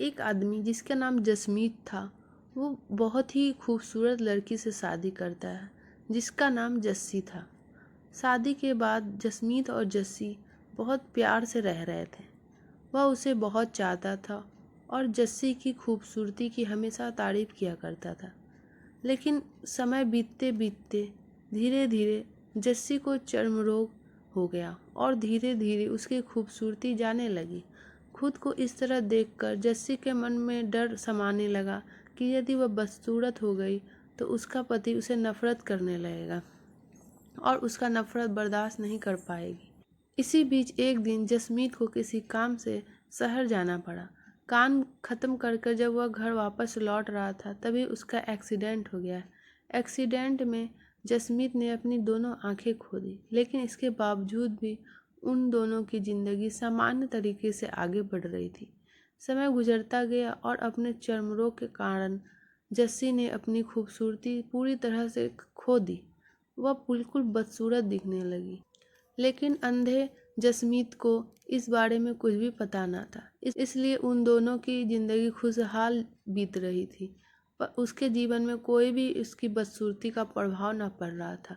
एक आदमी जिसका नाम जसमीत था, वो बहुत ही खूबसूरत लड़की से शादी करता है जिसका नाम जस्सी था। शादी के बाद जसमीत और जस्सी बहुत प्यार से रह रहे थे। वह उसे बहुत चाहता था और जस्सी की खूबसूरती की हमेशा तारीफ किया करता था। लेकिन समय बीतते बीतते धीरे धीरे जस्सी को चर्म रोग हो गया और धीरे धीरे उसकी खूबसूरती जाने लगी। खुद को इस तरह देखकर जस्सी के मन में डर समाने लगा कि यदि वह बदसूरत हो गई तो उसका पति उसे नफरत करने लगेगा और उसका नफरत बर्दाश्त नहीं कर पाएगी। इसी बीच एक दिन जसमीत को किसी काम से शहर जाना पड़ा। काम खत्म कर जब वह घर वापस लौट रहा था तभी उसका एक्सीडेंट हो गया। एक्सीडेंट में जसमीत ने अपनी दोनों आंखें खो दी, लेकिन इसके बावजूद भी उन दोनों की जिंदगी सामान्य तरीके से आगे बढ़ रही थी। समय गुजरता गया और अपने चर्म रोग के कारण जस्सी ने अपनी खूबसूरती पूरी तरह से खो दी। वह बिल्कुल बदसूरत दिखने लगी, लेकिन अंधे जसमीत को इस बारे में कुछ भी पता न था। इसलिए उन दोनों की जिंदगी खुशहाल बीत रही थी, पर उसके जीवन में कोई भी उसकी बदसूरती का प्रभाव न पड़ रहा था।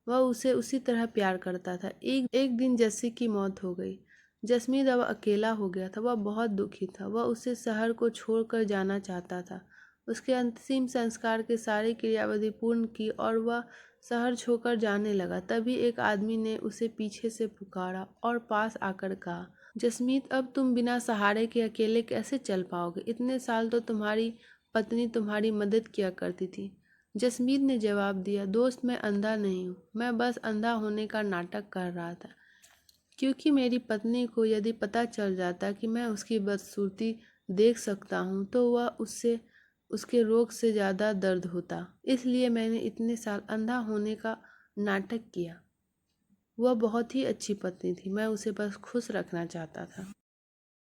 वह उसे उसी तरह प्यार करता था। एक दिन जस्सी की मौत हो गई। जसमीत अब अकेला हो गया था। वह बहुत दुखी था। वह उसे शहर को छोड़कर जाना चाहता था। उसके अंतिम संस्कार की सारी क्रियाविधि पूर्ण की और वह शहर छोड़कर जाने लगा। तभी एक आदमी ने उसे पीछे से पुकारा और पास आकर कहा, जसमीत, अब तुम बिना सहारे के अकेले कैसे चल पाओगे? इतने साल तो तुम्हारी पत्नी तुम्हारी मदद किया करती थी। जसमीत ने जवाब दिया, दोस्त, मैं अंधा नहीं हूँ। मैं बस अंधा होने का नाटक कर रहा था, क्योंकि मेरी पत्नी को यदि पता चल जाता कि मैं उसकी बदसूरती देख सकता हूँ तो वह उससे उसके रोग से ज़्यादा दर्द होता। इसलिए मैंने इतने साल अंधा होने का नाटक किया। वह बहुत ही अच्छी पत्नी थी। मैं उसे बस खुश रखना चाहता था।